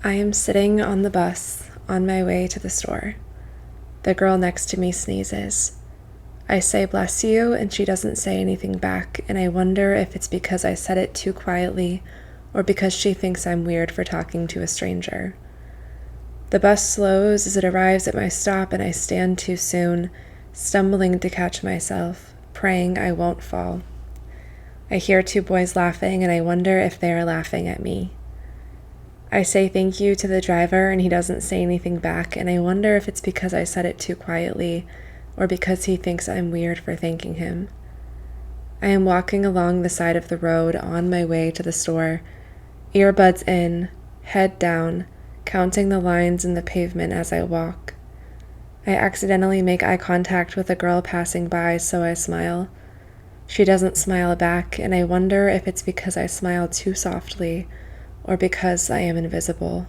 I am sitting on the bus on my way to the store. The girl next to me sneezes. I say bless you, and she doesn't say anything back, and I wonder if it's because I said it too quietly or because she thinks I'm weird for talking to a stranger. The bus slows as it arrives at my stop, and I stand too soon, stumbling to catch myself, praying I won't fall. I hear two boys laughing, and I wonder if they are laughing at me. I say thank you to the driver, and he doesn't say anything back, and I wonder if it's because I said it too quietly or because he thinks I'm weird for thanking him. I am walking along the side of the road on my way to the store, earbuds in, head down, counting the lines in the pavement as I walk. I accidentally make eye contact with a girl passing by, so I smile. She doesn't smile back, and I wonder if it's because I smile too softly or because I am invisible.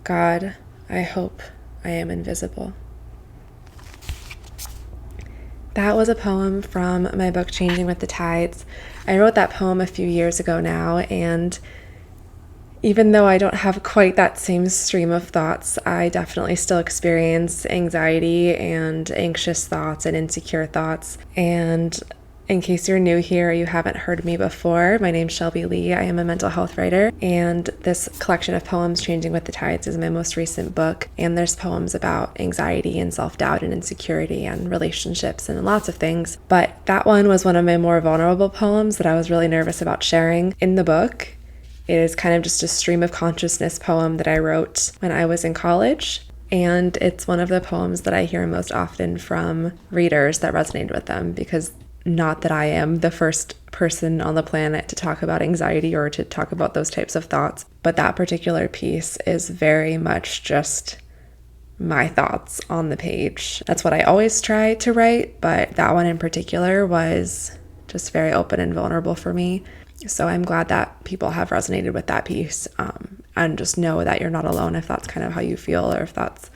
God, I hope I am invisible. That was a poem from my book, Changing with the Tides. I wrote that poem a few years ago now, and even though I don't have quite that same stream of thoughts, I definitely still experience anxiety and anxious thoughts and insecure thoughts. And in case you're new here, you haven't heard me before, my name's Shelby Leigh. I am a mental health writer, and this collection of poems, Changing with the Tides, is my most recent book. And there's poems about anxiety and self-doubt and insecurity and relationships and lots of things. But that one was one of my more vulnerable poems that I was really nervous about sharing in the book. It is kind of just a stream of consciousness poem that I wrote when I was in college. And it's one of the poems that I hear most often from readers that resonated with them, because not that I am the first person on the planet to talk about anxiety or to talk about those types of thoughts, but that particular piece is very much just my thoughts on the page. That's what I always try to write, but that one in particular was just very open and vulnerable for me. So I'm glad that people have resonated with that piece, and just know that you're not alone if that's kind of how you feel or if that's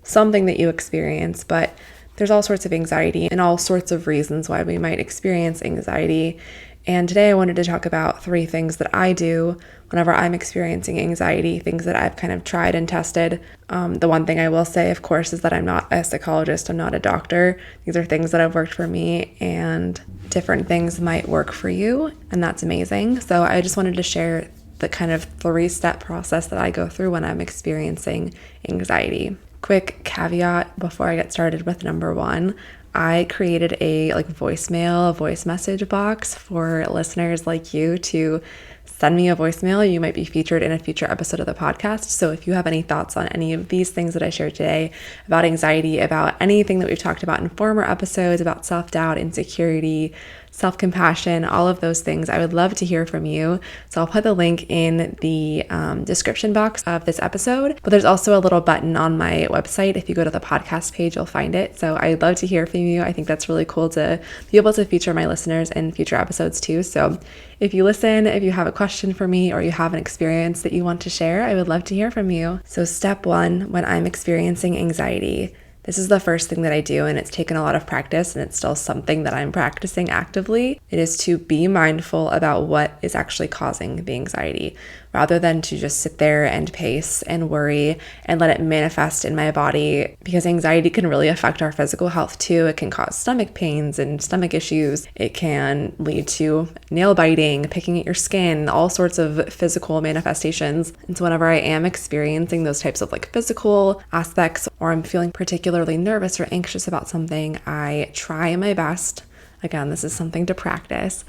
something that you experience. But there's all sorts of anxiety and all sorts of reasons why we might experience anxiety. And today I wanted to talk about 3 things that I do whenever I'm experiencing anxiety, things that I've kind of tried and tested. The one thing I will say, of course, is that I'm not a psychologist. I'm not a doctor. These are things that have worked for me, and different things might work for you, and that's amazing. So I just wanted to share the kind of 3-step process that I go through when I'm experiencing anxiety. Quick caveat before I get started with number 1. I created a voice message box for listeners like you to send me a voicemail. You might be featured in a future episode of the podcast. So if you have any thoughts on any of these things that I shared today about anxiety, about anything that we've talked about in former episodes, about self-doubt, insecurity, self-compassion, all of those things, I would love to hear from you. So I'll put the link in the description box of this episode, but there's also a little button on my website. If you go to the podcast page, you'll find it. So I'd love to hear from you. I think that's really cool to be able to feature my listeners in future episodes too. So if you listen, if you have a question for me or you have an experience that you want to share, I would love to hear from you. So step 1, when I'm experiencing anxiety, this is the first thing that I do, and it's taken a lot of practice, and it's still something that I'm practicing actively. It is to be mindful about what is actually causing the anxiety, rather than to just sit there and pace and worry and let it manifest in my body, because anxiety can really affect our physical health too. It can cause stomach pains and stomach issues. It can lead to nail biting, picking at your skin, all sorts of physical manifestations. And so whenever I am experiencing those types of physical aspects, or I'm feeling particularly nervous or anxious about something, I try my best. Again, this is something to practice,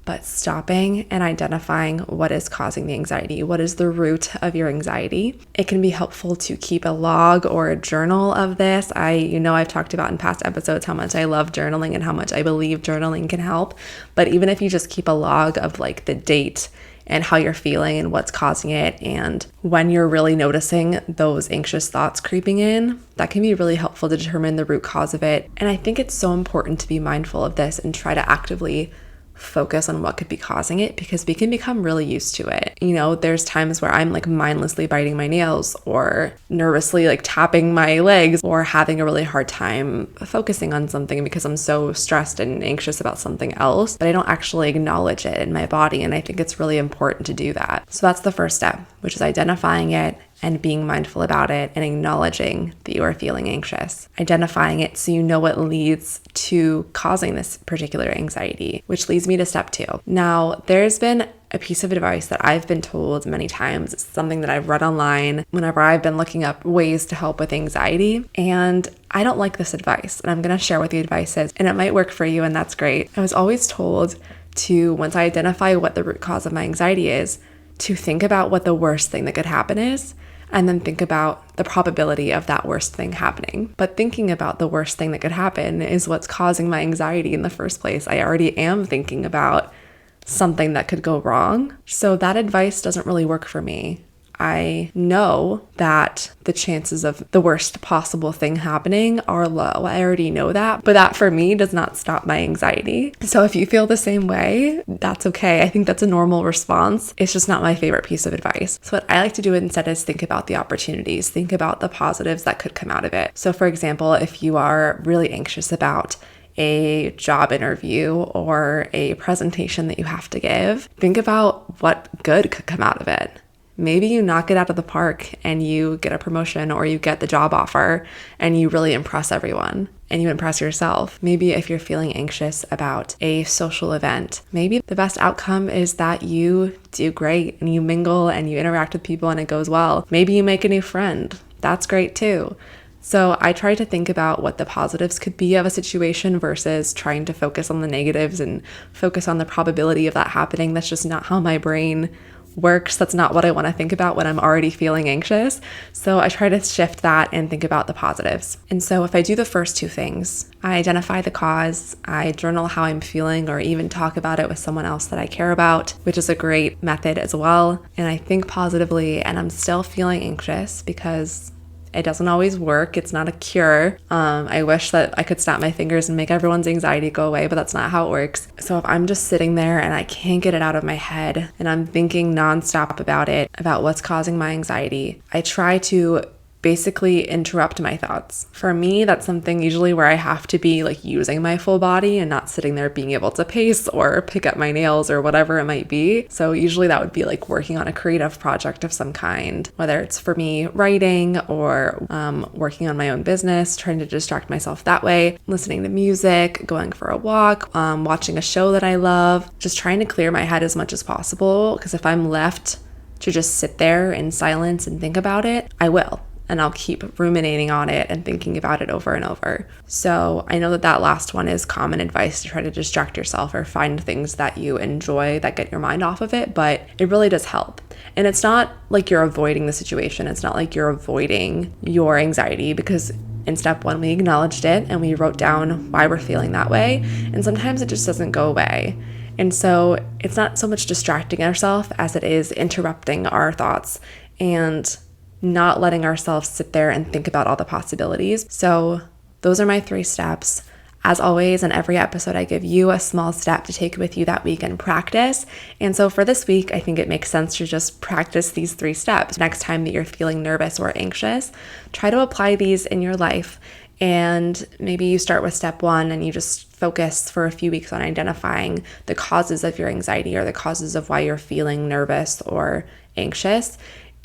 but stopping and identifying what is causing the anxiety. What is the root of your anxiety? It can be helpful to keep a log or a journal of this. I've talked about in past episodes how much I love journaling and how much I believe journaling can help. But even if you just keep a log of the date and how you're feeling and what's causing it, and when you're really noticing those anxious thoughts creeping in, that can be really helpful to determine the root cause of it. And I think it's so important to be mindful of this and try to actively focus on what could be causing it, because we can become really used to it. There's times where I'm mindlessly biting my nails or nervously tapping my legs or having a really hard time focusing on something because I'm so stressed and anxious about something else, but I don't actually acknowledge it in my body. And I think it's really important to do that. So that's the first step. which is identifying it and being mindful about it and acknowledging that you are feeling anxious. Identifying it so you know what leads to causing this particular anxiety, which leads me to step 2. Now, there's been a piece of advice that I've been told many times. It's something that I've read online whenever I've been looking up ways to help with anxiety. And I don't like this advice. And I'm going to share what the advice is. And it might work for you, and that's great. I was always told to, once I identify what the root cause of my anxiety is, to think about what the worst thing that could happen is, and then think about the probability of that worst thing happening. But thinking about the worst thing that could happen is what's causing my anxiety in the first place. I already am thinking about something that could go wrong. So that advice doesn't really work for me. I know that the chances of the worst possible thing happening are low. I already know that, but that for me does not stop my anxiety. So if you feel the same way, that's okay. I think that's a normal response. It's just not my favorite piece of advice. So what I like to do instead is think about the opportunities, think about the positives that could come out of it. So for example, if you are really anxious about a job interview or a presentation that you have to give, think about what good could come out of it. Maybe you knock it out of the park and you get a promotion, or you get the job offer and you really impress everyone and you impress yourself. Maybe if you're feeling anxious about a social event, maybe the best outcome is that you do great and you mingle and you interact with people and it goes well. Maybe you make a new friend. That's great too. So I try to think about what the positives could be of a situation versus trying to focus on the negatives and focus on the probability of that happening. That's just not how my brain works. That's not what I want to think about when I'm already feeling anxious. So I try to shift that and think about the positives. And so if I do the first 2 things, I identify the cause, I journal how I'm feeling, or even talk about it with someone else that I care about, which is a great method as well. And I think positively, and I'm still feeling anxious because it doesn't always work. It's not a cure. I wish that I could snap my fingers and make everyone's anxiety go away, but that's not how it works. So if I'm just sitting there and I can't get it out of my head and I'm thinking nonstop about it, about what's causing my anxiety, I try to basically interrupt my thoughts. For me, that's something usually where I have to be like using my full body and not sitting there being able to pace or pick up my nails or whatever it might be. So usually that would be like working on a creative project of some kind, whether it's for me writing or working on my own business, trying to distract myself that way, listening to music, going for a walk, watching a show that I love, just trying to clear my head as much as possible. Because if I'm left to just sit there in silence and think about it, I will. And I'll keep ruminating on it and thinking about it over and over. So I know that that last one is common advice, to try to distract yourself or find things that you enjoy that get your mind off of it, but it really does help. And it's not like you're avoiding the situation. It's not like you're avoiding your anxiety, because in step 1, we acknowledged it and we wrote down why we're feeling that way. And sometimes it just doesn't go away. And so it's not so much distracting ourselves as it is interrupting our thoughts and not letting ourselves sit there and think about all the possibilities. So those are my 3 steps. As always, in every episode, I give you a small step to take with you that week and practice. And so for this week, I think it makes sense to just practice these 3 steps. Next time that you're feeling nervous or anxious, try to apply these in your life. And maybe you start with step 1 and you just focus for a few weeks on identifying the causes of your anxiety or the causes of why you're feeling nervous or anxious,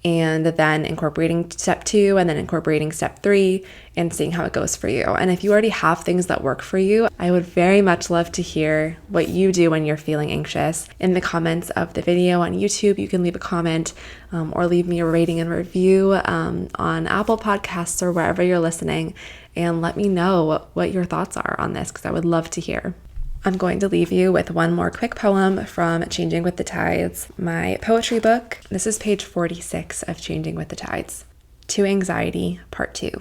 and then incorporating step 2 and then incorporating step 3 and seeing how it goes for you. And if you already have things that work for you, I would very much love to hear what you do when you're feeling anxious. In the comments of the video on YouTube, you can leave a comment or leave me a rating and review on Apple Podcasts or wherever you're listening, and let me know what your thoughts are on this, because I would love to hear. I'm going to leave you with one more quick poem from Changing with the Tides, my poetry book. This is page 46 of Changing with the Tides. To Anxiety, Part 2.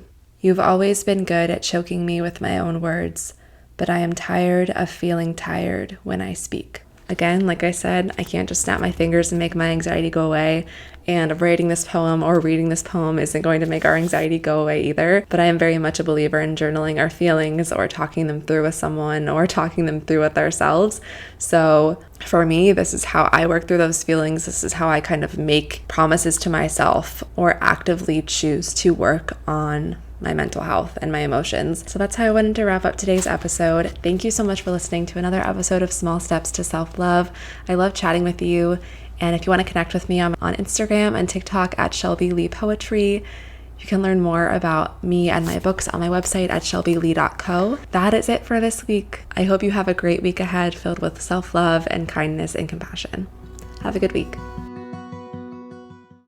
You've always been good at choking me with my own words, but I am tired of feeling tired when I speak. Again, like I said, I can't just snap my fingers and make my anxiety go away, and writing this poem or reading this poem isn't going to make our anxiety go away either. But I am very much a believer in journaling our feelings or talking them through with someone or talking them through with ourselves. So for me, this is how I work through those feelings. This is how I kind of make promises to myself or actively choose to work on my mental health and my emotions. So that's how I wanted to wrap up today's episode. Thank you so much for listening to another episode of Small Steps to Self-Love. I love chatting with you, And if you want to connect with me, I'm on Instagram and TikTok at Shelby Leigh Poetry. You can learn more about me and my books on my website at shelbyleigh.co. That is it for this week. I hope you have a great week ahead filled with self-love and kindness and compassion. Have a good week.